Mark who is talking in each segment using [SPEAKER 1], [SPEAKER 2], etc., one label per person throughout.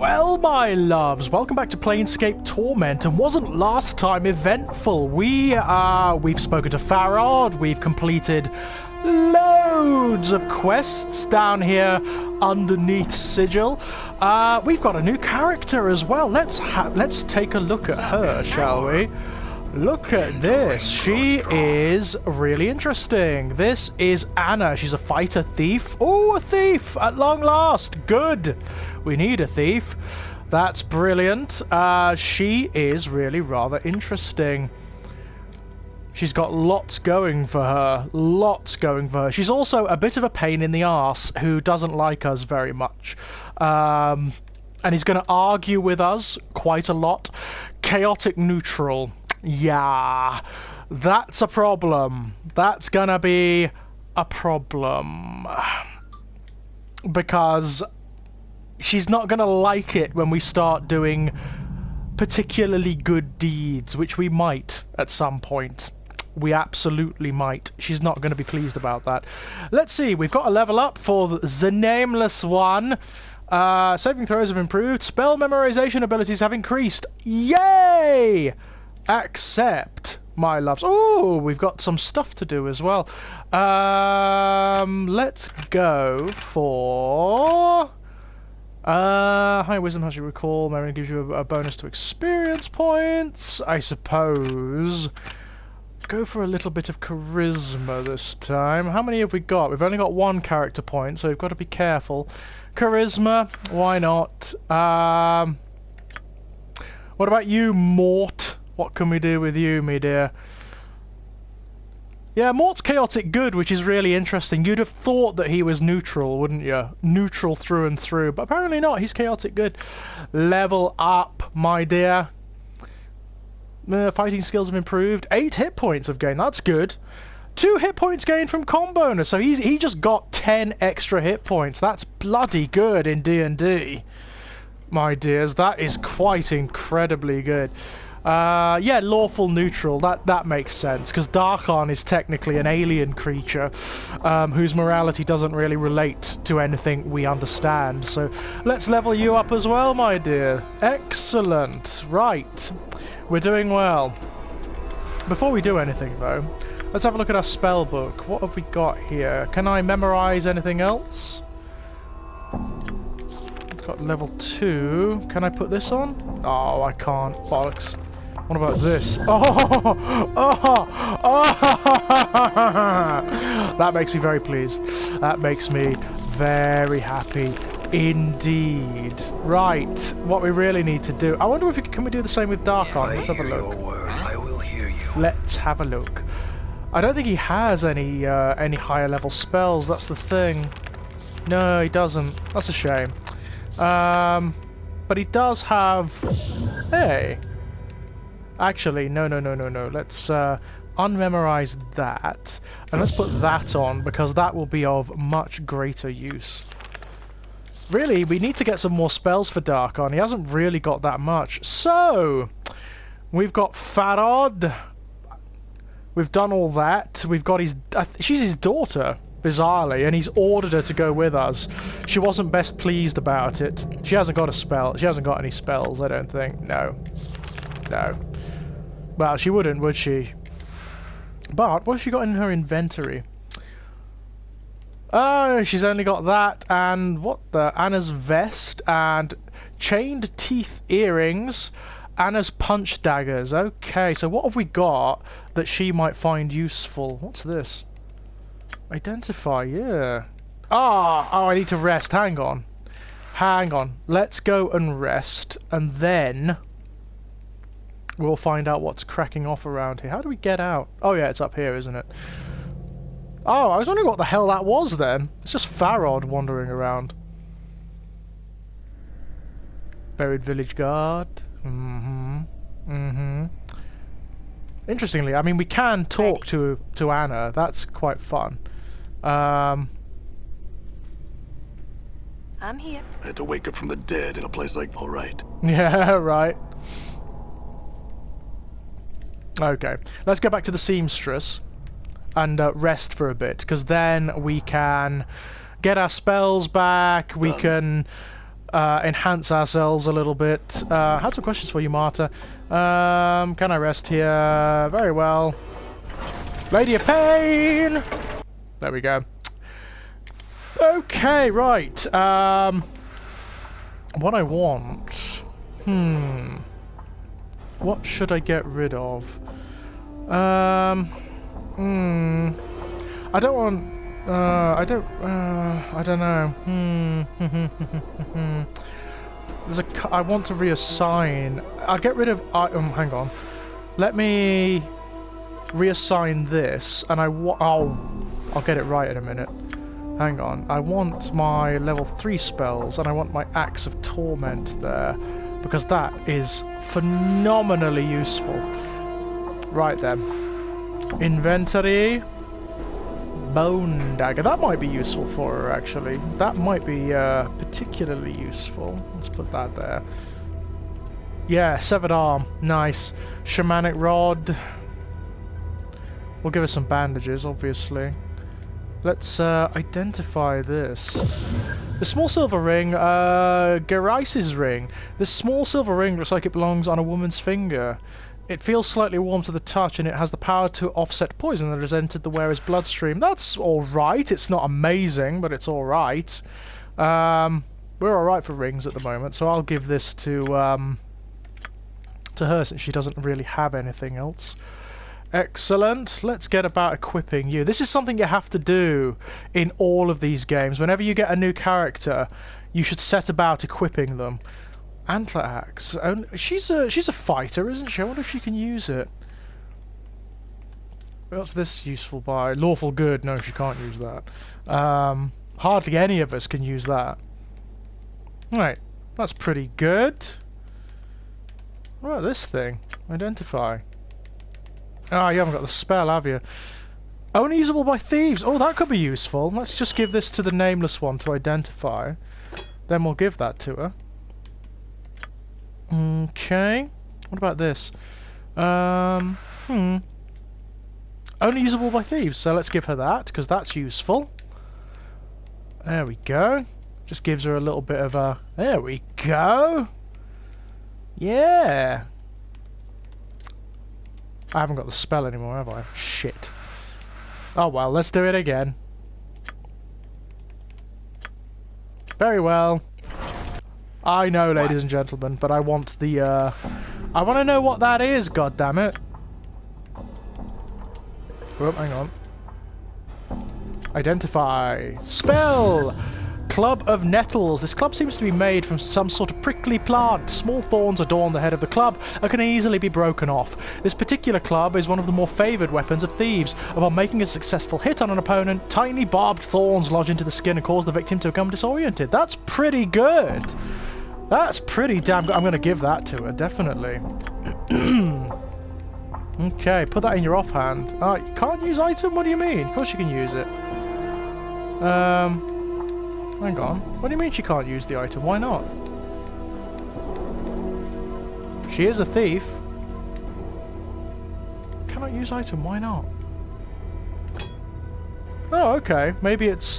[SPEAKER 1] Well, my loves, welcome back to Planescape Torment. And wasn't last time eventful? We've spoken to Farod, we've completed loads of quests down here underneath Sigil. We've got a new character as well. Let's take a look at her, shall we? Look at this. She is really interesting. This is Anna. She's a fighter thief. Oh, a thief at long last. Good. We need a thief. That's brilliant. She is really rather interesting. She's got lots going for her. Lots going for her. She's also a bit of a pain in the arse who doesn't like us very much. And he's going to argue with us quite a lot. Chaotic neutral. Yeah, that's a problem. That's gonna be a problem. Because she's not gonna like it when we start doing particularly good deeds, which we might at some point. We absolutely might. She's not going to be pleased about that. Let's see, we've got a level up for the Nameless One. Saving throws have improved. Spell memorization abilities have increased. Yay! Accept, my loves. Oh, we've got some stuff to do as well. Let's go for... high wisdom has you recall. Memory gives you a bonus to experience points. I suppose. Go for a little bit of charisma this time. How many have we got? We've only got one character point, so we've got to be careful. Charisma, why not? What about you, Mort? What can we do with you, me dear? Yeah, Mort's chaotic good, which is really interesting. You'd have thought that he was neutral, wouldn't you? Neutral through and through, but apparently not. He's chaotic good. Level up, my dear. Fighting skills have improved. 8 hit points have gained. That's good. 2 hit points gained from com bonus, so he just got 10 extra hit points. That's bloody good in D&D, my dears. That is quite incredibly good. Yeah, lawful neutral, that makes sense, because Darkon is technically an alien creature whose morality doesn't really relate to anything we understand. So let's level you up as well, my dear. Excellent. Right. We're doing well. Before we do anything, though, let's have a look at our spell book. What have we got here? Can I memorize anything else? It's got level 2. Can I put this on? Oh, I can't. Bollocks. What about this? That makes me very pleased. That makes me very happy indeed. Right, what we really need to do. I wonder if can we do the same with Darkon? Let's have a look.
[SPEAKER 2] I will hear you.
[SPEAKER 1] Let's have a look. I don't think he has any higher level spells. That's the thing. No, he doesn't. That's a shame. But he does have... Hey. Actually, no. Let's unmemorize that. And let's put that on, because that will be of much greater use. Really, we need to get some more spells for Darkon. He hasn't really got that much. So, we've got Farod. We've done all that. We've got his... she's his daughter, bizarrely, and he's ordered her to go with us. She wasn't best pleased about it. She hasn't got a spell. She hasn't got any spells, I don't think. No. Well, she wouldn't, would she? But what's she got in her inventory? Oh, she's only got that, and what the... Anna's vest, and chained teeth earrings, Anna's punch daggers. Okay, so what have we got that she might find useful? What's this? Identify, yeah. Oh, I need to rest. Hang on. Let's go and rest, and then we'll find out what's cracking off around here. How do we get out? Oh yeah, it's up here, isn't it? Oh, I was wondering what the hell that was then. It's just Farod wandering around. Buried village guard. Interestingly, I mean, we can talk to Anna. That's quite fun.
[SPEAKER 3] I'm here.
[SPEAKER 2] I had to wake up from the dead in a place like... All right.
[SPEAKER 1] Yeah, right. Okay, let's go back to the seamstress and rest for a bit, because then we can get our spells back, we can enhance ourselves a little bit. I had some questions for you, Marta. Can I rest here? Very well. Lady of Pain! There we go. Okay, right. What I want... What should I get rid of? I don't want... I don't know. I want to reassign. I'll get rid of... hang on. Let me reassign this, and I'll get it right in a minute. Hang on. I want my level 3 spells, and I want my Axe of Torment there, because that is phenomenally useful. Right then. Inventory. Bone Dagger. That might be useful for her, actually. That might be particularly useful. Let's put that there. Yeah, Severed Arm. Nice. Shamanic Rod. We'll give her some bandages, obviously. Let's identify this. The small silver ring, Gerais's ring. This small silver ring looks like it belongs on a woman's finger. It feels slightly warm to the touch, and it has the power to offset poison that has entered the wearer's bloodstream. That's alright. It's not amazing, but it's alright. We're alright for rings at the moment, so I'll give this to her since she doesn't really have anything else. Excellent. Let's get about equipping you. This is something you have to do in all of these games. Whenever you get a new character, you should set about equipping them. Antler Axe. She's a fighter, isn't she? I wonder if she can use it. What's this useful by? Lawful Good. No, she can't use that. Hardly any of us can use that. Right. That's pretty good. What about this thing? Identify. Ah, you haven't got the spell, have you? Only usable by thieves. Oh, that could be useful. Let's just give this to the nameless one to identify. Then we'll give that to her. Okay. What about this? Only usable by thieves, so let's give her that, because that's useful. There we go. Just gives her a little bit of a... There we go! Yeah! I haven't got the spell anymore, have I? Shit. Oh well, let's do it again. Very well. I know, ladies and gentlemen, but I want the, I want to know what that is, goddammit. Oh, hang on. Identify. Spell! Club of Nettles. This club seems to be made from some sort of prickly plant. Small thorns adorn the head of the club and can easily be broken off. This particular club is one of the more favoured weapons of thieves. Upon making a successful hit on an opponent, tiny barbed thorns lodge into the skin and cause the victim to become disoriented. That's pretty good. That's pretty damn good. I'm going to give that to her, definitely. Okay, put that in your offhand. You can't use item? What do you mean? Of course you can use it. Hang on. What do you mean she can't use the item? Why not? She is a thief. Cannot use item. Why not? Oh, okay. Maybe it's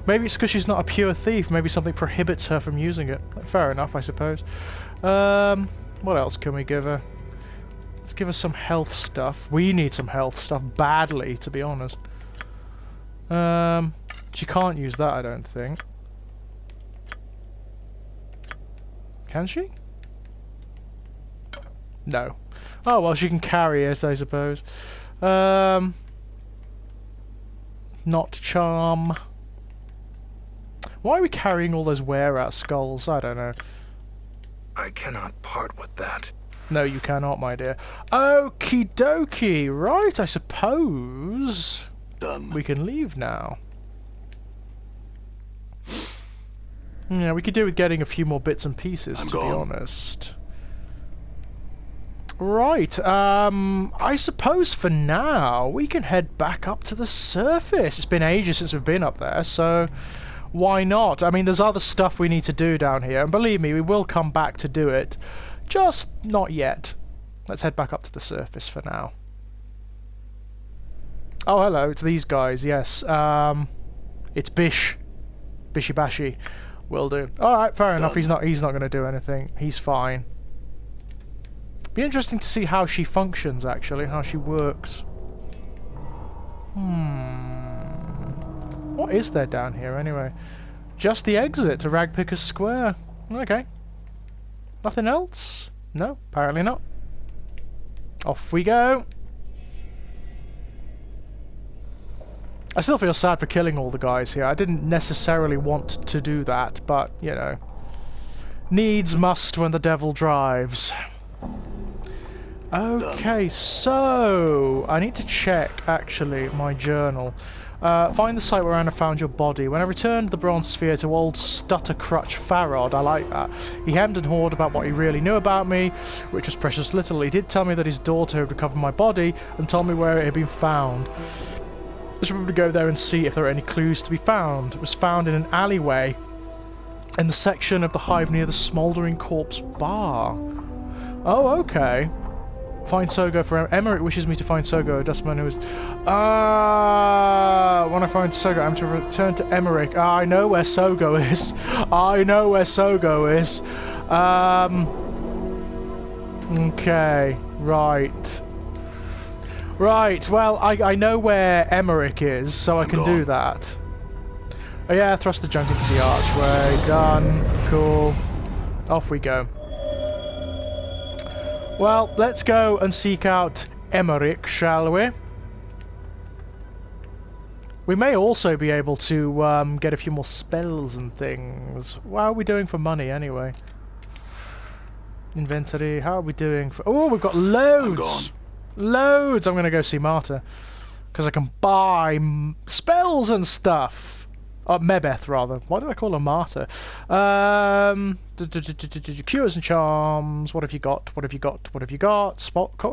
[SPEAKER 1] because she's not a pure thief. Maybe something prohibits her from using it. Fair enough, I suppose. What else can we give her? Let's give her some health stuff. We need some health stuff badly, to be honest. She can't use that, I don't think. Can she? No. Oh, well, she can carry it, I suppose. Not charm. Why are we carrying all those wear-out skulls? I don't know.
[SPEAKER 2] I cannot part with that.
[SPEAKER 1] No, you cannot, my dear. Okie dokie. Right, I suppose...
[SPEAKER 2] Done.
[SPEAKER 1] We can leave now. Yeah, we could do with getting a few more bits and pieces, to be honest. Right, I suppose for now we can head back up to the surface. It's been ages since we've been up there, so why not? I mean, there's other stuff we need to do down here, and believe me, we will come back to do it. Just not yet. Let's head back up to the surface for now. Oh, hello, it's these guys, yes. It's Bish. Bishy Bashy. Will do. Alright, fair enough. He's not going to do anything. He's fine. Be interesting to see how she functions, actually. How she works. What is there down here, anyway? Just the exit to Ragpicker's Square. Okay. Nothing else? No, apparently not. Off we go. I still feel sad for killing all the guys here. I didn't necessarily want to do that, but, you know. Needs must when the devil drives. Okay, so I need to check, actually, my journal. Find the site where Anna found your body. When I returned the bronze sphere to old Stutter Crutch Farrod, I like that. He hemmed and hawed about what he really knew about me, which was precious little. He did tell me that his daughter had recovered my body and told me where it had been found. I should probably go there and see if there are any clues to be found. It was found in an alleyway in the section of the hive near the Smouldering Corpse Bar. Oh, okay. Find Sogo for Emmerich wishes me to find Sogo, a dustman who is... when I find Sogo, I'm to return to Emmerich. I know where Sogo is. I know where Sogo is. Okay, right. Right, well, I know where Emmerich is, so I can do that. Oh yeah, thrust the junk into the archway. Done. Cool. Off we go. Well, let's go and seek out Emmerich, shall we? We may also be able to get a few more spells and things. What are we doing for money, anyway? Inventory, how are we doing for... Oh, we've got loads! Loads! I'm going to go see Marta. Because I can buy spells and stuff. Mebeth, rather. Why did I call her Marta? Cures and charms. What have you got? What have you got? What have you got? Scroll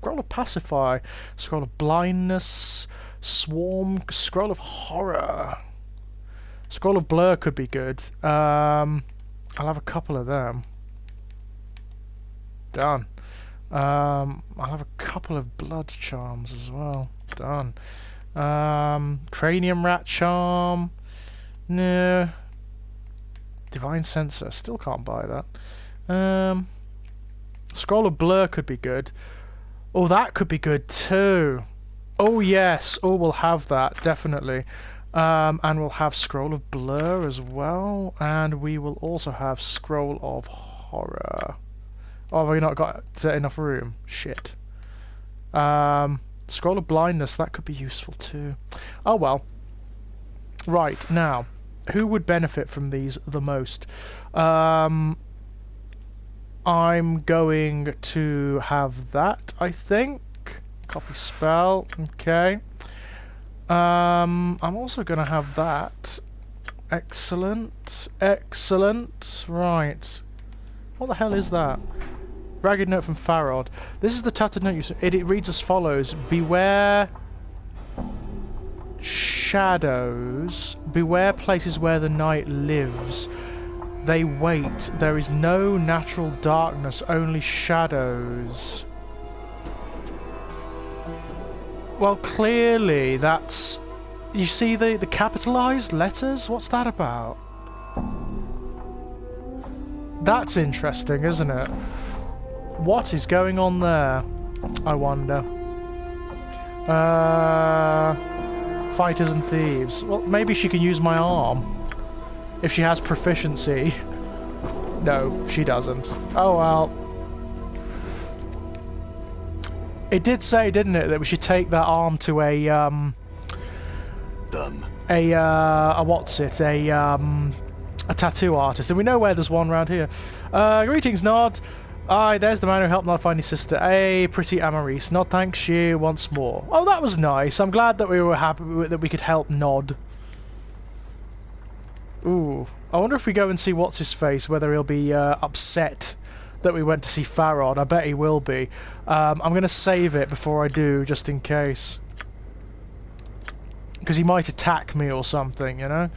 [SPEAKER 1] of Pacify. Scroll of Blindness. Swarm. Scroll of Horror. Scroll of Blur could be good. I'll have a couple of them. Done. I'll have a couple of Blood charms as well. Done. Cranium Rat charm. No. Divine Sensor. Still can't buy that. Scroll of Blur could be good. Oh, that could be good too. Oh, yes. Oh, we'll have that. Definitely. And we'll have Scroll of Blur as well. And we will also have Scroll of Horror. Oh, have we not got enough room? Shit. Scroll of Blindness. That could be useful too. Oh, well. Right, now. Who would benefit from these the most? I'm going to have that, I think. Copy spell. Okay. I'm also going to have that. Excellent. Excellent. Right. What the hell is that? Ragged note from Farrod. This is the tattered note. It reads as follows. Beware... shadows. Beware places where the night lives. They wait. There is no natural darkness, only shadows. Well, clearly that's... You see the capitalized letters? What's that about? That's interesting, isn't it? What is going on there? I wonder. Fighters and thieves. Well, maybe she can use my arm. If she has proficiency. No, she doesn't. Oh well. It did say, didn't it, that we should take that arm to a tattoo artist, and we know where there's one around here. Greetings, Nod. Aye, there's the man who helped Nod find his sister. Hey, pretty Amaris. Nod thanks you once more. Oh, that was nice. I'm glad that we were happy that we could help Nod. Ooh. I wonder if we go and see what's-his-face, whether he'll be upset that we went to see Farrod. I bet he will be. I'm going to save it before I do, just in case. Because he might attack me or something, you know?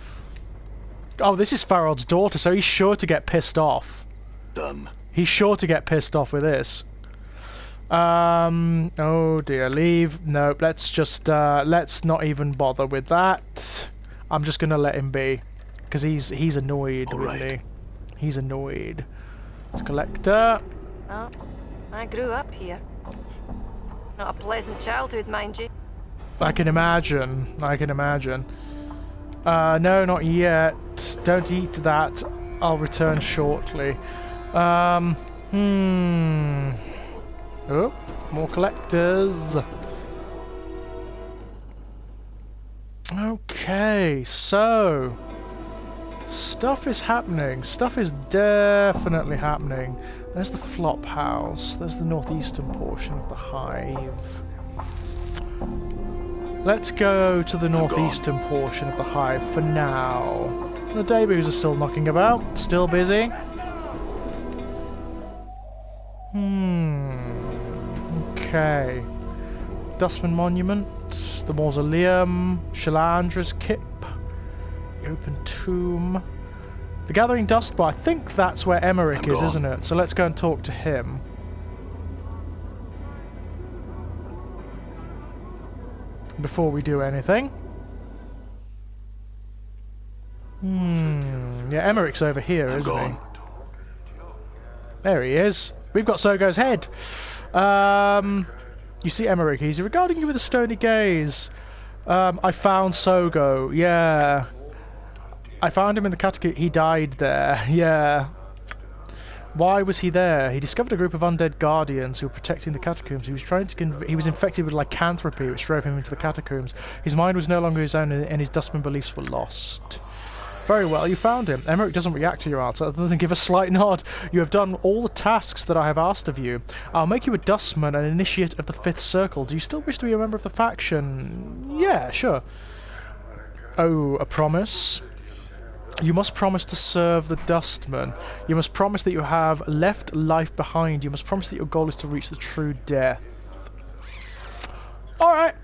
[SPEAKER 1] Oh, this is Farrod's daughter, so he's sure to get pissed off.
[SPEAKER 2] Done.
[SPEAKER 1] He's sure to get pissed off with this. Oh dear, leave. Nope, let's just, let's not even bother with that. I'm just gonna let him be. Because he's annoyed,
[SPEAKER 2] All
[SPEAKER 1] isn't
[SPEAKER 2] right.
[SPEAKER 1] he? He's annoyed. It's collector.
[SPEAKER 3] Well, I grew up here. Not a pleasant childhood, mind you.
[SPEAKER 1] I can imagine. I can imagine. No, not yet. Don't eat that. I'll return shortly. Oh, more collectors. Okay, so stuff is happening. Stuff is definitely happening. There's the flop house. There's the northeastern portion of the hive. Let's go to the northeastern portion of the hive for now. The debuts are still knocking about, still busy. Okay. Dustman Monument, the Mausoleum, Shalandra's Kip, the Open Tomb, the Gathering Dust Bar. I think that's where Emmerich is, isn't it? So let's go and talk to him. Before we do anything. Yeah, Emmerich's over here, isn't he? There he is. We've got Sogo's head. You see Emmerich, he's regarding you with a stony gaze. I found Sogo, yeah. I found him in the catacomb. He died there, yeah. Why was he there? He discovered a group of undead guardians who were protecting the catacombs. He was trying to he was infected with lycanthropy, which drove him into the catacombs. His mind was no longer his own, and his dustman beliefs were lost. Very well, you found him. Emmerich doesn't react to your answer other than give a slight nod. You have done all the tasks that I have asked of you. I'll make you a dustman, an initiate of the Fifth Circle. Do you still wish to be a member of the faction? Yeah, sure. Oh, a promise? You must promise to serve the Dustman. You must promise that you have left life behind. You must promise that your goal is to reach the true death. Alright.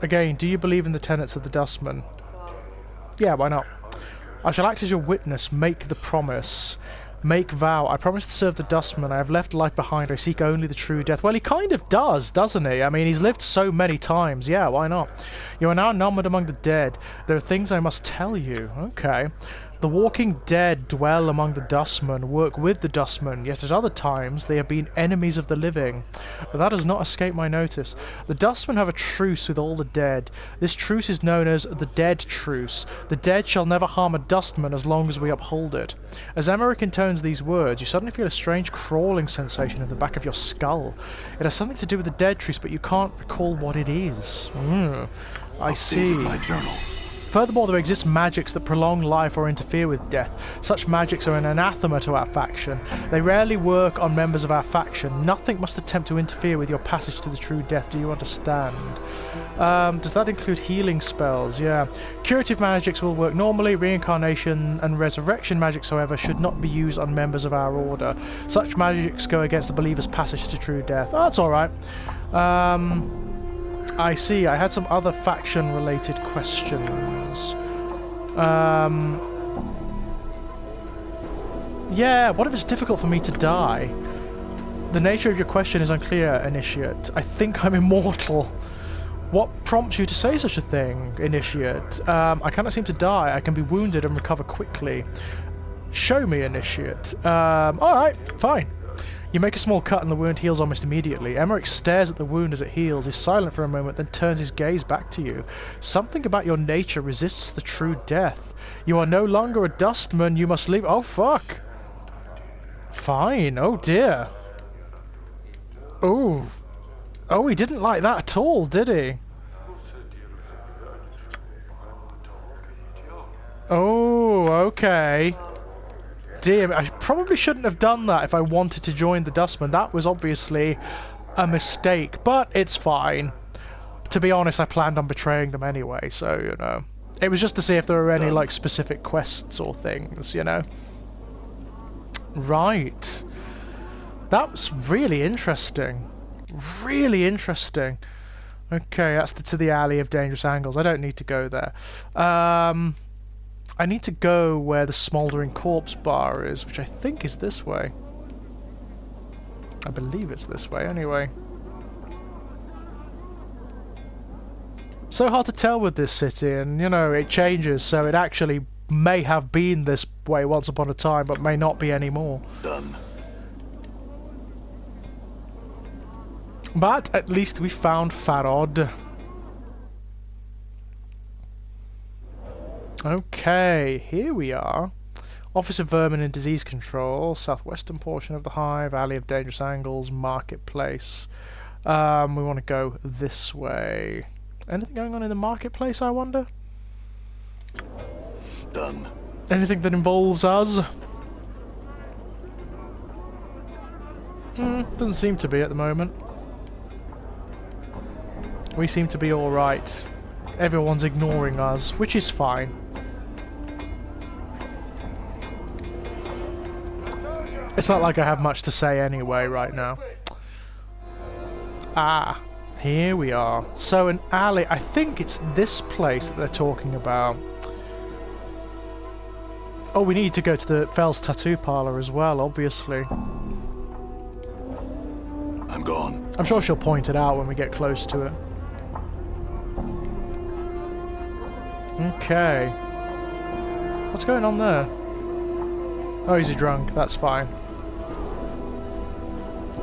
[SPEAKER 1] Again, do you believe in the tenets of the Dustman? Yeah, why not? I shall act as your witness. Make the promise. Make vow. I promise to serve the Dustman. I have left life behind. I seek only the true death. Well, he kind of does, doesn't he? I mean, he's lived so many times. Yeah, why not? You are now numbered among the dead. There are things I must tell you. Okay. The walking dead dwell among the Dustmen, work with the Dustmen, yet at other times they have been enemies of the living. But that has not escaped my notice. The Dustmen have a truce with all the dead. This truce is known as the Dead Truce. The dead shall never harm a Dustman as long as we uphold it. As Emmerich intones these words, you suddenly feel a strange crawling sensation in the back of your skull. It has something to do with the Dead Truce, but you can't recall what it is. I see.
[SPEAKER 2] My journal.
[SPEAKER 1] Furthermore, there exist magics that prolong life or interfere with death. Such magics are an anathema to our faction. They rarely work on members of our faction. Nothing must attempt to interfere with your passage to the true death. Do you understand? Does that include healing spells? Yeah. Curative magics will work normally. Reincarnation and resurrection magics, however, should not be used on members of our order. Such magics go against the believer's passage to true death. Oh, that's alright. I see. I had some other faction-related questions. Yeah, what if it's difficult for me to die? The nature of your question is unclear, Initiate. I think I'm immortal. What prompts you to say such a thing, Initiate? I cannot seem to die. I can be wounded and recover quickly. Show me, Initiate. Alright, fine. You make a small cut and the wound heals almost immediately. Emmerich stares at the wound as it heals, is silent for a moment, then turns his gaze back to you. Something about your nature resists the true death. You are no longer a Dustman, you must leave— Oh, fuck! Fine, oh dear. Oh. Oh, he didn't like that at all, did he? Oh, okay. Dear, I probably shouldn't have done that if I wanted to join the Dustman. That was obviously a mistake, but it's fine. To be honest, I planned on betraying them anyway, so, you know. It was just to see if there were any, like, specific quests or things, you know. Right. That's really interesting. Really interesting. Okay, that's to the Alley of Dangerous Angles. I don't need to go there. I need to go where the Smouldering Corpse Bar is, which I think is this way. I believe it's this way, anyway. So hard to tell with this city, and, you know, it changes, so it actually may have been this way once upon a time, but may not be anymore.
[SPEAKER 2] Done.
[SPEAKER 1] But at least we found Farod. Okay, here we are. Office of Vermin and Disease Control, southwestern portion of the hive, Alley of Dangerous Angles, Marketplace. We want to go this way. Anything going on in the marketplace, I wonder?
[SPEAKER 2] Done.
[SPEAKER 1] Anything that involves us? Doesn't seem to be at the moment. We seem to be alright. Everyone's ignoring us, which is fine. It's not like I have much to say anyway right now. Ah, here we are. So an alley, I think it's this place that they're talking about. Oh, we need to go to the Fell's tattoo parlor as well, obviously.
[SPEAKER 2] I'm gone.
[SPEAKER 1] I'm sure she'll point it out when we get close to it. Okay. What's going on there? Oh, he's a drunk. That's fine.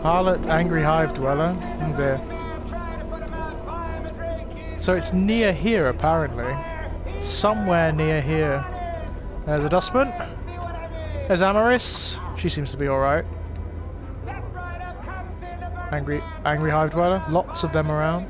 [SPEAKER 1] Harlot, angry hive dweller. Oh dear. So it's near here, apparently. Somewhere near here. There's a dustman. There's Amaris. She seems to be alright. Angry hive dweller. Lots of them around.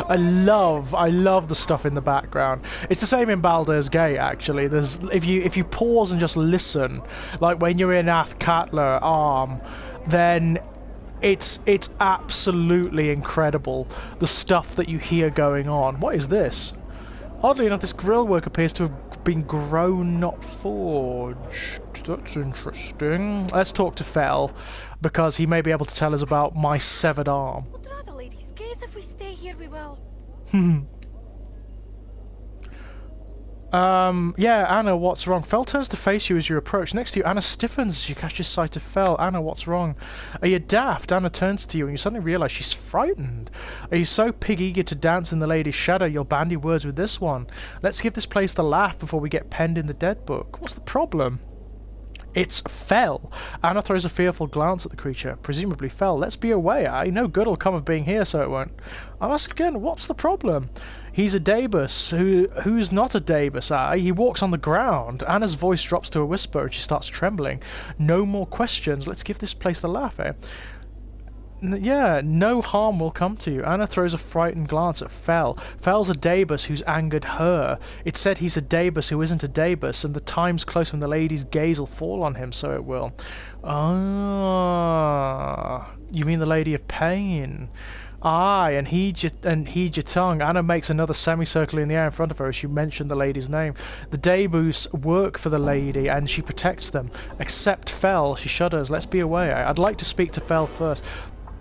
[SPEAKER 1] I love the stuff in the background. It's the same in Baldur's Gate, actually. There's if you pause and just listen, like when you're in Athkatla Arm, then it's absolutely incredible the stuff that you hear going on. What is this? Oddly enough, this grill work appears to have been grown, not forged. That's interesting. Let's talk to Fell, because he may be able to tell us about my severed arm.
[SPEAKER 3] If we stay here, we will.
[SPEAKER 1] Yeah, Anna, what's wrong? Fell turns to face you as you approach. Next to you, Anna stiffens as she catches sight of Fell. Anna, what's wrong? Are you daft? Anna turns to you and you suddenly realise she's frightened. Are you so pig-eager to dance in the lady's shadow you'll bandy words with this one? Let's give this place the laugh before we get penned in the dead book. What's the problem? It's Fell. Anna throws a fearful glance at the creature. Presumably Fell. Let's be away. No good will come of being here, so it won't. I'll ask again, what's the problem? He's a Dabus. Who's not a Dabus, He walks on the ground. Anna's voice drops to a whisper and she starts trembling. No more questions. Let's give this place the laugh, Yeah, no harm will come to you. Anna throws a frightened glance at Fell. Fell's a Dabus who's angered her. It's said he's a Dabus who isn't a Dabus, and the time's close when the lady's gaze will fall on him, so it will. Ah, you mean the Lady of Pain? Aye, and heed your tongue. Anna makes another semicircle in the air in front of her as she mentioned the lady's name. The Dabus work for the lady, and she protects them. Except Fell. She shudders. Let's be away. I'd like to speak to Fell first.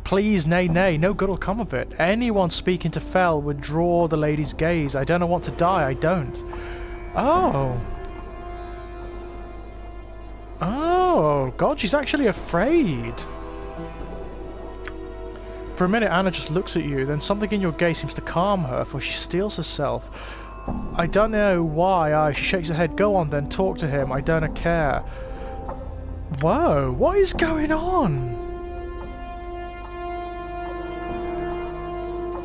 [SPEAKER 1] Please, nay, nay, no good will come of it. Anyone speaking to Fell would draw the lady's gaze. I don't want to die, I don't. Oh. Oh, God, she's actually afraid. For a minute, Anna just looks at you, then something in your gaze seems to calm her, for she steels herself. I don't know why. She shakes her head. Go on, then, talk to him. I don't care. Whoa, what is going on?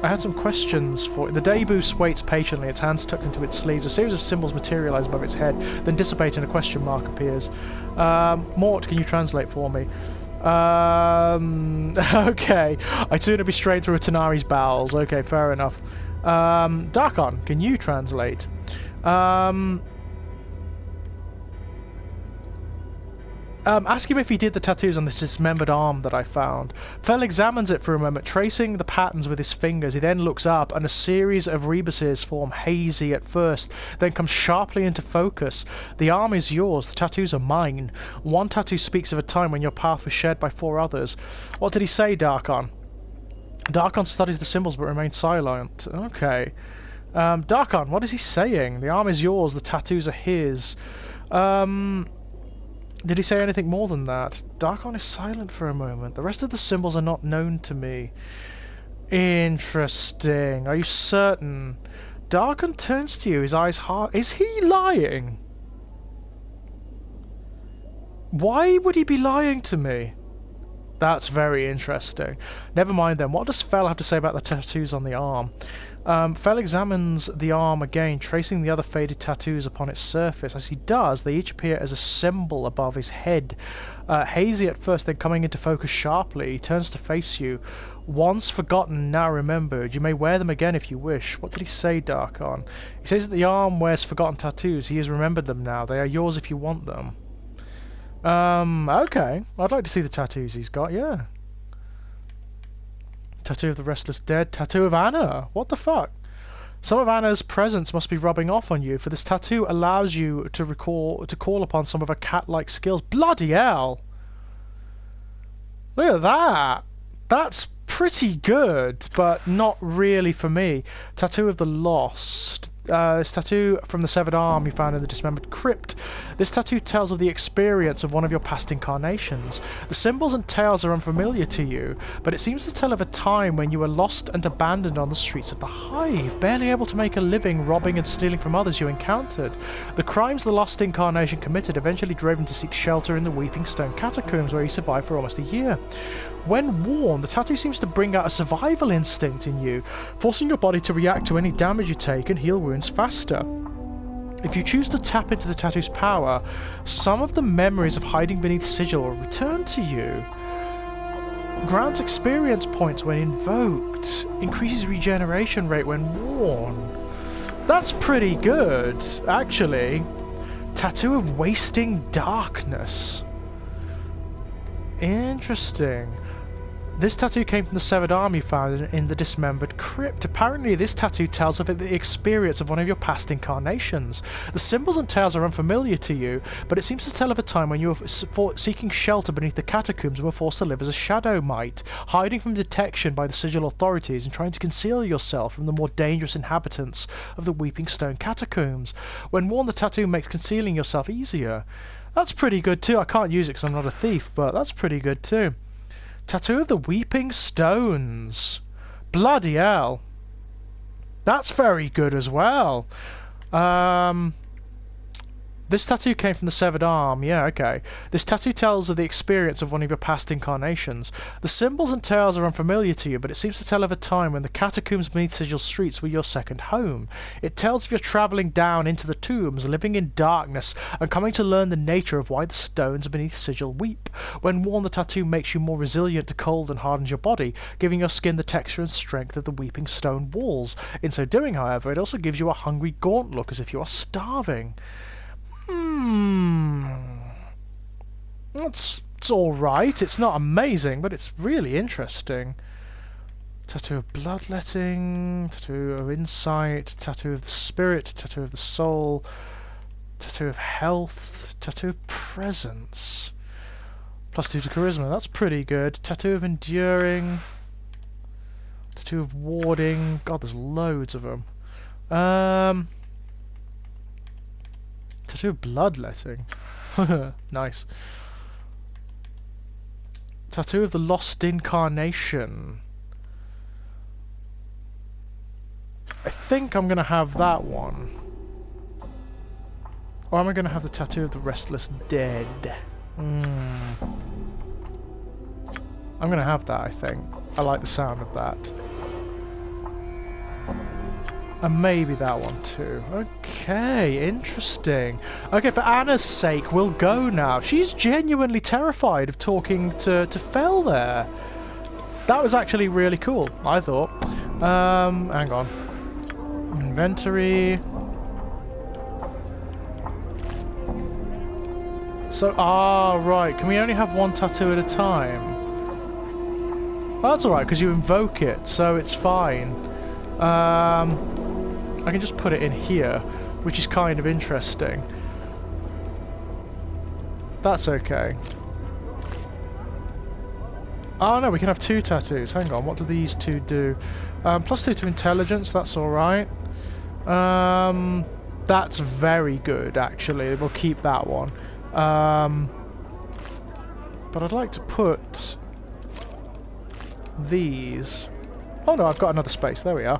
[SPEAKER 1] I had some questions for it. The Dabus waits patiently, its hands tucked into its sleeves. A series of symbols materialise above its head, then dissipate and a question mark appears. Mort, can you translate for me? Okay. I'd sooner be straight through a Tanari's bowels. Okay, fair enough. Darkon, can you translate? Ask him if he did the tattoos on this dismembered arm that I found. Fell examines it for a moment, tracing the patterns with his fingers. He then looks up, and a series of rebuses form hazy at first, then comes sharply into focus. The arm is yours, the tattoos are mine. One tattoo speaks of a time when your path was shared by 4 others. What did he say, Darkon? Darkon studies the symbols but remains silent. Okay. Darkon, what is he saying? The arm is yours, the tattoos are his. Did he say anything more than that? Darkon is silent for a moment. The rest of the symbols are not known to me. Interesting. Are you certain? Darkon turns to you, his eyes hard. Is he lying? Why would he be lying to me? That's very interesting. Never mind then. What does Fel have to say about the tattoos on the arm? Fel examines the arm again, tracing the other faded tattoos upon its surface. As he does, they each appear as a symbol above his head. Hazy at first, then coming into focus sharply, he turns to face you. Once forgotten, now remembered. You may wear them again if you wish. What did he say, Darkon? He says that the arm wears forgotten tattoos. He has remembered them now. They are yours if you want them. Okay. I'd like to see the tattoos he's got, yeah. Tattoo of the Restless Dead. Tattoo of Anna. What the fuck? Some of Anna's presence must be rubbing off on you, for this tattoo allows you to call upon some of her cat-like skills. Bloody hell! Look at that! That's pretty good, but not really for me. Tattoo of the Lost. This tattoo from the severed arm you found in the dismembered crypt. This tattoo tells of the experience of one of your past incarnations. The symbols and tales are unfamiliar to you, but it seems to tell of a time when you were lost and abandoned on the streets of the Hive, barely able to make a living, robbing and stealing from others you encountered. The crimes the lost incarnation committed eventually drove him to seek shelter in the Weeping Stone Catacombs, where he survived for almost a year. When worn, the tattoo seems to bring out a survival instinct in you, forcing your body to react to any damage you take and heal wounds faster. If you choose to tap into the tattoo's power, some of the memories of hiding beneath sigil will return to you. Grants experience points when invoked. Increases regeneration rate when worn. That's pretty good, actually. Tattoo of Wasting Darkness. Interesting. This tattoo came from the severed arm you found in the dismembered crypt. Apparently this tattoo tells of the experience of one of your past incarnations. The symbols and tales are unfamiliar to you, but it seems to tell of a time when you were seeking shelter beneath the catacombs and were forced to live as a shadow mite, hiding from detection by the sigil authorities and trying to conceal yourself from the more dangerous inhabitants of the Weeping Stone Catacombs. When worn, the tattoo makes concealing yourself easier. That's pretty good too. I can't use it because I'm not a thief, but that's pretty good too. Tattoo of the Weeping Stones. Bloody hell. That's very good as well. This tattoo came from the severed arm. Yeah, okay. This tattoo tells of the experience of one of your past incarnations. The symbols and tales are unfamiliar to you, but it seems to tell of a time when the catacombs beneath Sigil streets were your second home. It tells of your travelling down into the tombs, living in darkness, and coming to learn the nature of why the stones beneath Sigil weep. When worn, the tattoo makes you more resilient to cold and hardens your body, giving your skin the texture and strength of the Weeping Stone walls. In so doing, however, it also gives you a hungry, gaunt look as if you are starving. It's alright. It's not amazing, but it's really interesting. Tattoo of Bloodletting, Tattoo of Insight, Tattoo of the Spirit, Tattoo of the Soul, Tattoo of Health, Tattoo of Presence. +2 to Charisma, that's pretty good. Tattoo of Enduring, Tattoo of Warding. God, there's loads of them. Tattoo of Bloodletting. Nice. Tattoo of the Lost Incarnation. I think I'm going to have that one. Or am I going to have the Tattoo of the Restless Dead? I'm going to have that, I think. I like the sound of that. And maybe that one too. Okay, interesting. Okay, for Anna's sake, we'll go now. She's genuinely terrified of talking to Fel there. That was actually really cool, I thought. Hang on. Inventory. So, right. Can we only have one tattoo at a time? Well, that's alright, because you invoke it, so it's fine. I can just put it in here, which is kind of interesting. That's okay. Oh no, we can have 2 tattoos. Hang on, what do these 2 do? +2 to intelligence, that's alright. That's very good, actually. We'll keep that one. But I'd like to put these... Oh no, I've got another space. There we are.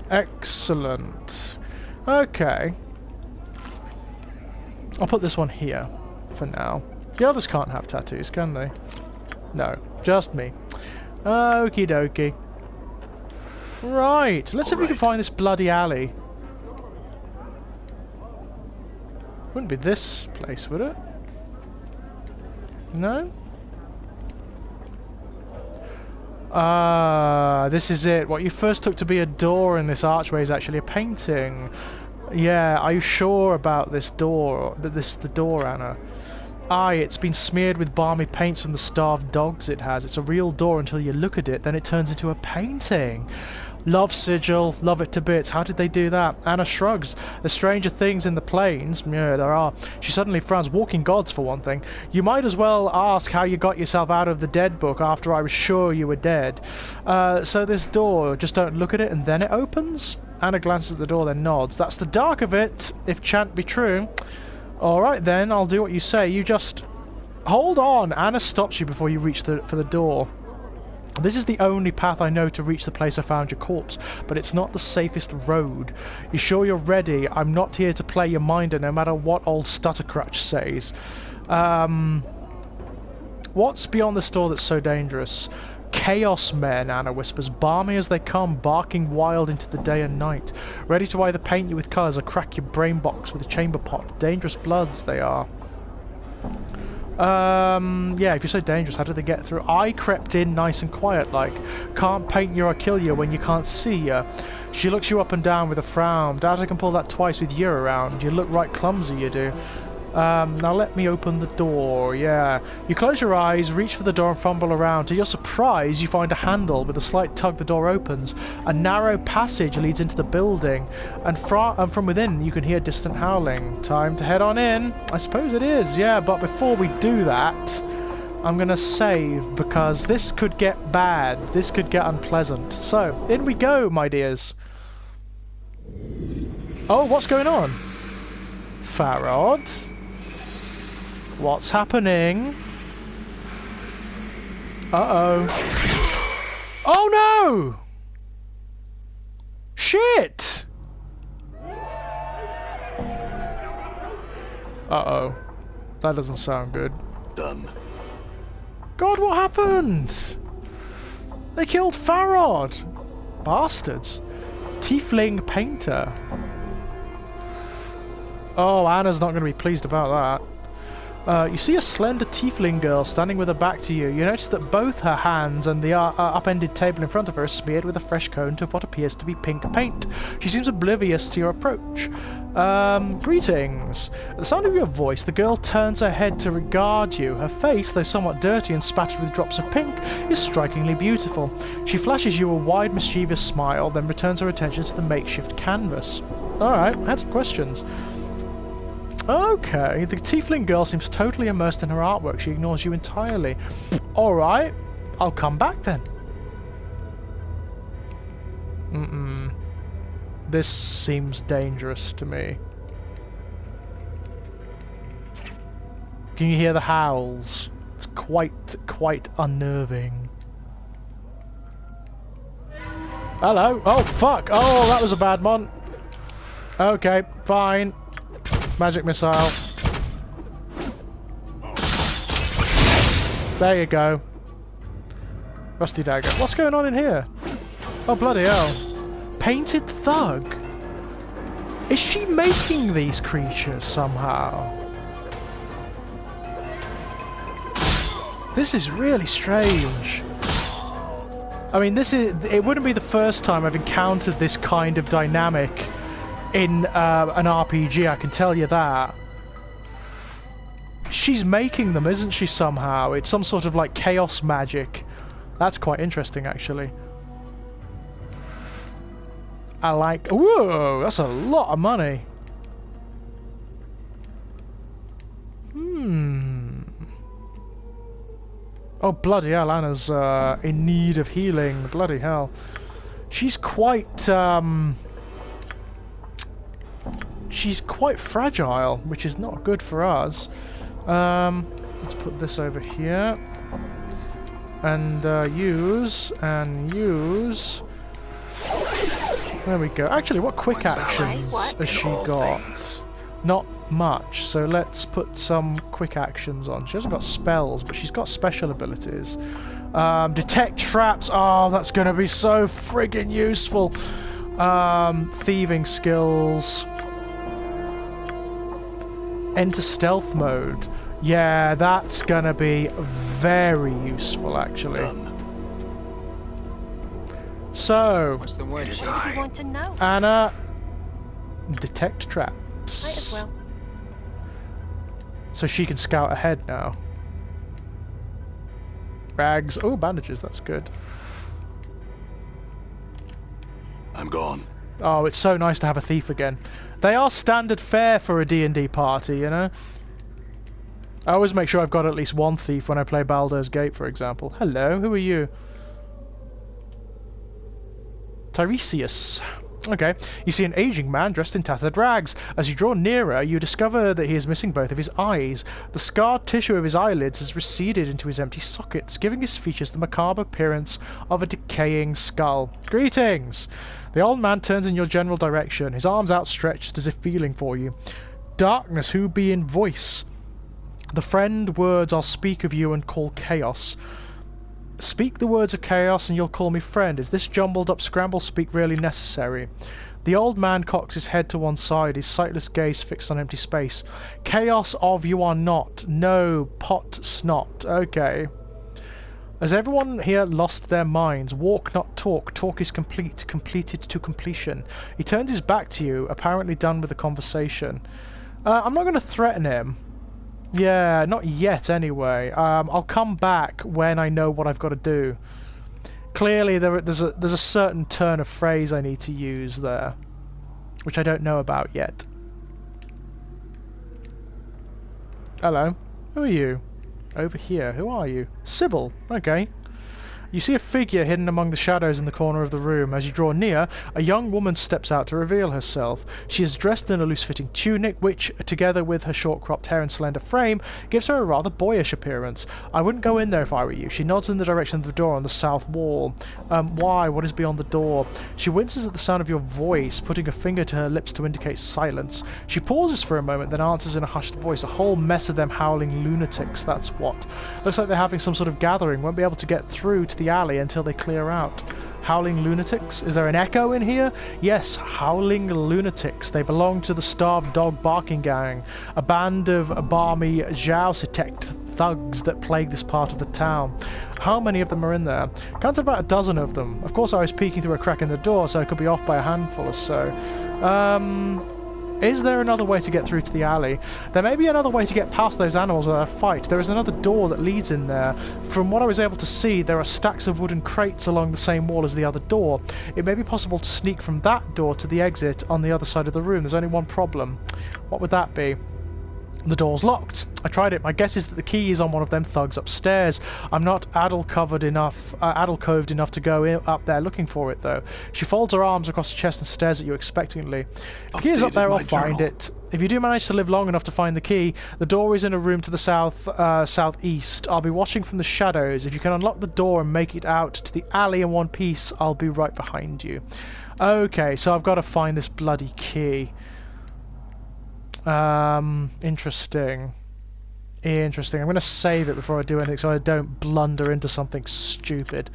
[SPEAKER 1] Excellent. Okay. I'll put this one here for now. The others can't have tattoos, can they? No, just me. Okie dokie. Right, let's see if we can find this bloody alley. Wouldn't be this place, would it? No? This is it. What you first took to be a door in this archway is actually a painting. Yeah, are you sure about this door? That this is the door, Anna? Aye, it's been smeared with balmy paints from the starved dogs it has. It's a real door until you look at it, then it turns into a painting. Love sigil, love it to bits. How did they do that? Anna shrugs. There's stranger things in the plains. Yeah, there are. She suddenly frowns. Walking gods, for one thing. You might as well ask how you got yourself out of the dead book after I was sure you were dead. So this door, just don't look at it and then it opens? Anna glances at the door, then nods. That's the dark of it, if chant be true. Alright then, I'll do what you say. You just... Hold on! Anna stops you before you reach for the door. This is the only path I know to reach the place I found your corpse, but it's not the safest road. You sure you're ready? I'm not here to play your minder, no matter what old Stuttercrutch says. What's beyond this door that's so dangerous? Chaos men, Anna whispers, balmy as they come, barking wild into the day and night, ready to either paint you with colours or crack your brain box with a chamber pot. Dangerous bloods they are. Yeah, if you're so dangerous, how did they get through? I crept in nice and quiet like. Can't paint you or kill you when you can't see you. She looks you up and down with a frown. Doubt I can pull that twice with you around. You look right clumsy, you do. Now let me open the door, yeah. You close your eyes, reach for the door and fumble around. To your surprise, you find a handle. With a slight tug, the door opens. A narrow passage leads into the building, and from within you can hear distant howling. Time to head on in. I suppose it is, yeah, but before we do that, I'm gonna save, because this could get bad. This could get unpleasant. So, in we go, my dears. Oh, what's going on? Farad? What's happening? Uh-oh. Oh no! Shit! Uh-oh. That doesn't sound good.
[SPEAKER 2] Done.
[SPEAKER 1] God, what happened? They killed Farad! Bastards. Tiefling painter. Oh, Anna's not going to be pleased about that. You see a slender tiefling girl standing with her back to you. You notice that both her hands and the upended table in front of her are smeared with a fresh coat of what appears to be pink paint. She seems oblivious to your approach. Greetings. At the sound of your voice, the girl turns her head to regard you. Her face, though somewhat dirty and spattered with drops of pink, is strikingly beautiful. She flashes you a wide, mischievous smile, then returns her attention to the makeshift canvas. Alright, I had some questions. Okay, the tiefling girl seems totally immersed in her artwork. She ignores you entirely. Alright, I'll come back then. This seems dangerous to me. Can you hear the howls? It's quite unnerving. Hello? Oh, fuck! Oh, that was a bad one. Okay, fine. Magic missile. There you go. Rusty dagger. What's going on in here? Oh, bloody hell. Painted thug? Is she making these creatures somehow? This is really strange. I mean, it wouldn't be the first time I've encountered this kind of dynamic in an RPG, I can tell you that. She's making them, isn't she, somehow? It's some sort of, like, chaos magic. That's quite interesting, actually. I like... Whoa! That's a lot of money. Oh, bloody hell, Anna's in need of healing. Bloody hell. She's quite... She's quite fragile, which is not good for us. Let's put this over here. And use. There we go. Actually, what quick actions has she got? Not much, so let's put some quick actions on. She hasn't got spells, but she's got special abilities. Detect traps. Oh, that's going to be so friggin' useful. Thieving skills. Enter stealth mode. Yeah, that's going to be very useful, actually.
[SPEAKER 4] Done.
[SPEAKER 1] So,
[SPEAKER 5] What's the word?
[SPEAKER 3] What do you want to know?
[SPEAKER 1] Anna, detect traps.
[SPEAKER 3] Might as well.
[SPEAKER 1] So she can scout ahead now. Rags. Oh, bandages, that's good.
[SPEAKER 4] I'm gone.
[SPEAKER 1] Oh, it's so nice to have a thief again. They are standard fare for a D&D party, you know? I always make sure I've got at least one thief when I play Baldur's Gate, for example. Hello, who are you? Tiresias. Okay, you see an aging man dressed in tattered rags. As you draw nearer, you discover that he is missing both of his eyes. The scarred tissue of his eyelids has receded into his empty sockets, giving his features the macabre appearance of a decaying skull. Greetings! The old man turns in your general direction, his arms outstretched as if feeling for you. Darkness, who be in voice? The friend words I'll speak of you and call chaos. Speak the words of chaos and you'll call me friend. Is this jumbled up scramble speak really necessary? The old man cocks his head to one side, his sightless gaze fixed on empty space. Chaos of you are not. No, pot snot. Okay. Has everyone here lost their minds? Walk, not talk. Talk is complete. Completed to completion. He turns his back to you, apparently done with the conversation. I'm not going to threaten him. Yeah, not yet anyway. I'll come back when I know what I've got to do. Clearly there's a certain turn of phrase I need to use there, which I don't know about yet. Hello. Who are you? Over here. Who are you? Sybil. Okay. You see a figure hidden among the shadows in the corner of the room. As you draw near, a young woman steps out to reveal herself. She is dressed in a loose-fitting tunic, which, together with her short-cropped hair and slender frame, gives her a rather boyish appearance. I wouldn't go in there if I were you. She nods in the direction of the door on the south wall. Why? What is beyond the door? She winces at the sound of your voice, putting a finger to her lips to indicate silence. She pauses for a moment, then answers in a hushed voice. A whole mess of them howling lunatics, that's what. Looks like they're having some sort of gathering. Won't be able to get through to the alley until they clear out. Howling lunatics? Is there an echo in here? Yes, howling lunatics. They belong to the Starved Dog Barking Gang, a band of balmy Jousitek thugs that plague this part of the town. How many of them are in there? Counted about a dozen of them. Of course I was peeking through a crack in the door, so I could be off by a handful or so. Is there another way to get through to the alley? There may be another way to get past those animals without a fight. There is another door that leads in there. From what I was able to see, there are stacks of wooden crates along the same wall as the other door. It may be possible to sneak from that door to the exit on the other side of the room. There's only one problem. What would that be? The door's locked. I tried it. My guess is that the key is on one of them thugs upstairs. I'm not addle-coved enough to go up there looking for it, though. She folds her arms across her chest and stares at you expectantly. If the key is up there, I'll find it. If you do manage to live long enough to find the key, the door is in a room to the southeast. I'll be watching from the shadows. If you can unlock the door and make it out to the alley in one piece, I'll be right behind you. Okay, so I've got to find this bloody key. Interesting. I'm going to save it before I do anything so I don't blunder into something stupid.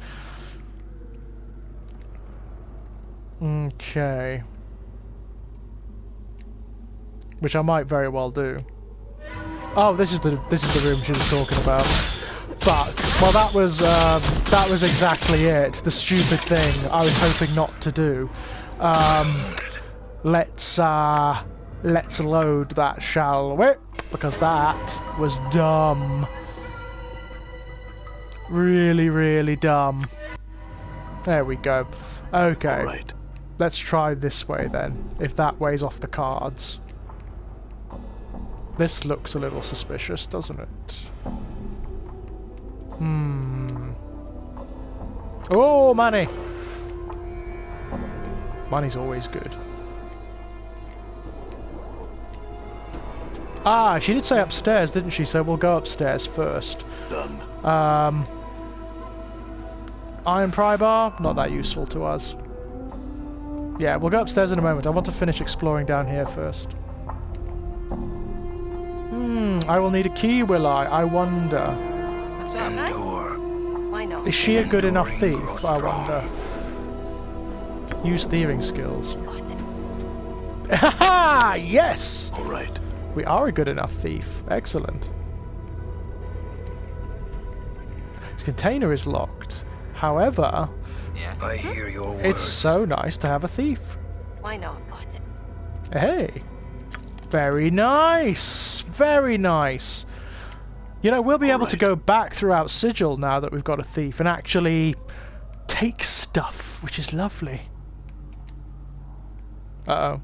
[SPEAKER 1] Okay. Which I might very well do. Oh, this is the room she was talking about. Fuck. Well, that was exactly it. The stupid thing I was hoping not to do. Let's load that, shall we? Because that was dumb. Really, really dumb. There we go. Okay.
[SPEAKER 4] Right.
[SPEAKER 1] Let's try this way then, if that way's off the cards. This looks a little suspicious, doesn't it? Oh, money! Money's always good. Ah, she did say upstairs, didn't she? So we'll go upstairs first.
[SPEAKER 4] Done.
[SPEAKER 1] Iron pry bar, not that useful to us. Yeah, we'll go upstairs in a moment. I want to finish exploring down here first. I will need a key, will I? I wonder.
[SPEAKER 3] What's up, mate?
[SPEAKER 2] Endure.
[SPEAKER 3] Why not?
[SPEAKER 1] Is she a good enough thief?
[SPEAKER 2] Enduring grows
[SPEAKER 1] I
[SPEAKER 2] strong.
[SPEAKER 1] wonder. Use thieving skills.
[SPEAKER 3] Got it.
[SPEAKER 1] Haha! Yes!
[SPEAKER 4] All right.
[SPEAKER 1] We are a good enough thief. Excellent. This container is locked. However,
[SPEAKER 3] Yeah.
[SPEAKER 2] I hear your words.
[SPEAKER 1] it's so nice to have a thief.
[SPEAKER 3] Why not? Got it.
[SPEAKER 1] Hey. Very nice. Very nice. You know, we'll be able to go back throughout Sigil now that we've got a thief and actually take stuff, which is lovely. Uh-oh.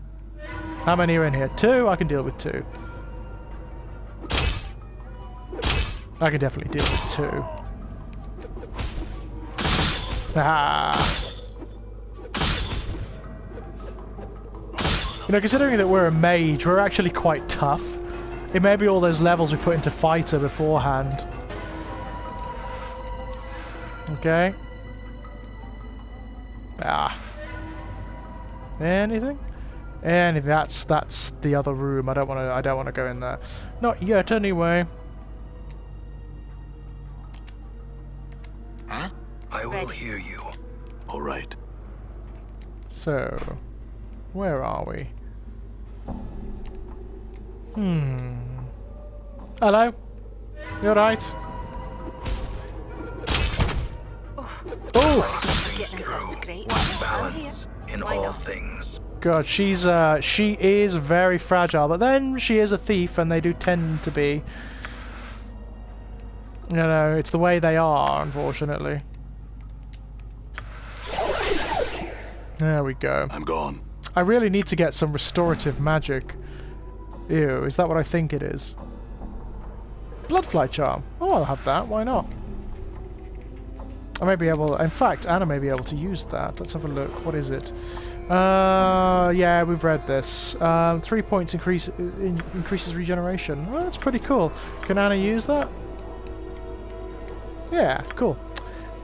[SPEAKER 1] How many are in here? 2? I can deal with 2. I can definitely deal with 2. Ah. You know, considering that we're a mage, we're actually quite tough. It may be all those levels we put into fighter beforehand. Okay. Ah. Anything? Anything? That's the other room. I don't want to go in there. Not yet, anyway.
[SPEAKER 3] Huh?
[SPEAKER 2] I will
[SPEAKER 3] Ready.
[SPEAKER 2] hear you.
[SPEAKER 4] All right.
[SPEAKER 1] So, where are we? Hello? You alright? Oh!
[SPEAKER 3] Getting into a
[SPEAKER 2] True.
[SPEAKER 3] scrape. I'm here.
[SPEAKER 2] Balance in
[SPEAKER 3] Why
[SPEAKER 2] all
[SPEAKER 3] not?
[SPEAKER 2] things.
[SPEAKER 1] God, she is very fragile, but then she is a thief, and they do tend to be. You know, it's the way they are, unfortunately. There we go.
[SPEAKER 4] I'm gone.
[SPEAKER 1] I really need to get some restorative magic. Ew, is that what I think it is? Bloodfly charm. Oh, I'll have that. Why not? I may be able... In fact, Anna may be able to use that. Let's have a look. What is it? Yeah, we've read this. 3 points increases regeneration. Well, that's pretty cool. Can Anna use that? Yeah, cool.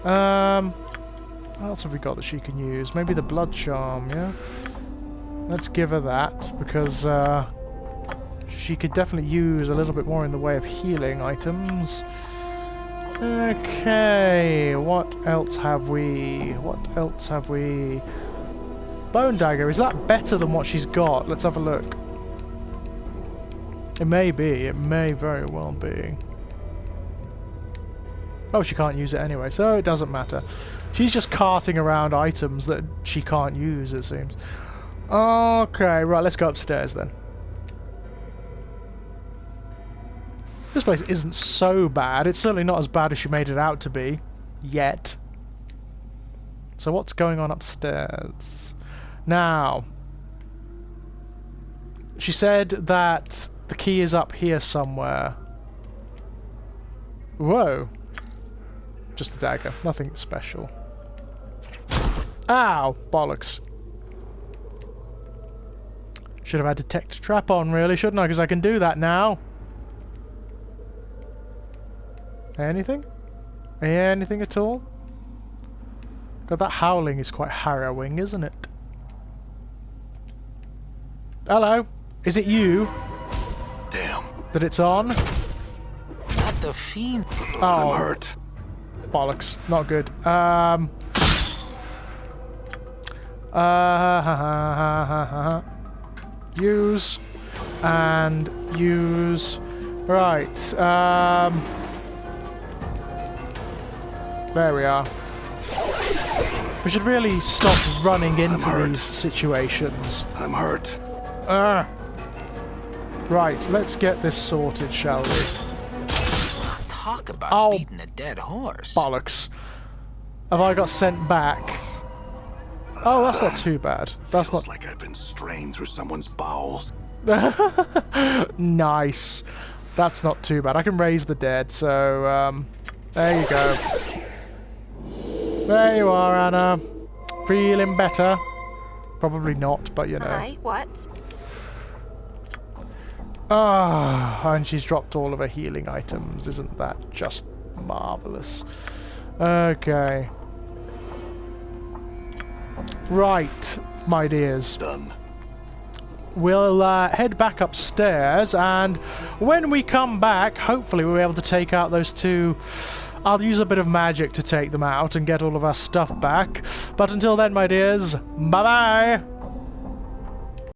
[SPEAKER 1] What else have we got that she can use? Maybe the blood charm, yeah? Let's give her that, because she could definitely use a little bit more in the way of healing items. Okay, what else have we? What else have we? Bone dagger, is that better than what she's got? Let's have a look. It may be, it may very well be. Oh, she can't use it anyway, so it doesn't matter. She's just carting around items that she can't use, it seems. Okay, right, let's go upstairs then. This place isn't so bad. It's certainly not as bad as she made it out to be. Yet. So what's going on upstairs? Now, she said that the key is up here somewhere. Whoa. Just a dagger. Nothing special. Ow! Bollocks. Should have had detect trap on, really, shouldn't I? Because I can do that now. Anything? Anything at all? God, that howling is quite harrowing, isn't it? Hello? Is it you
[SPEAKER 4] Damn.
[SPEAKER 1] that it's on?
[SPEAKER 3] Not the fiend.
[SPEAKER 1] Oh,
[SPEAKER 4] I'm hurt.
[SPEAKER 1] bollocks. Not good. Use. And use. Right. There we are. We should really stop running into
[SPEAKER 4] hurt.
[SPEAKER 1] these situations.
[SPEAKER 4] I'm hurt.
[SPEAKER 1] Right, let's get this sorted, shall we?
[SPEAKER 5] Talk about
[SPEAKER 1] Oh.
[SPEAKER 5] beating a dead horse.
[SPEAKER 1] Bollocks. Have I got sent back? Oh, that's not too bad. That's
[SPEAKER 4] Feels
[SPEAKER 1] not...
[SPEAKER 4] like I've been strained through someone's bowels.
[SPEAKER 1] Nice. That's not too bad. I can raise the dead, so, there you go. There you are, Anna. Feeling better? Probably not, but you know.
[SPEAKER 3] Aye, what?
[SPEAKER 1] Ah, and she's dropped all of her healing items. Isn't that just marvellous? Okay. Right. my dears.
[SPEAKER 4] Done.
[SPEAKER 1] We'll head back upstairs, and when we come back, hopefully we'll be able to take out those two. I'll use a bit of magic to take them out and get all of our stuff back. But until then, my dears, bye-bye!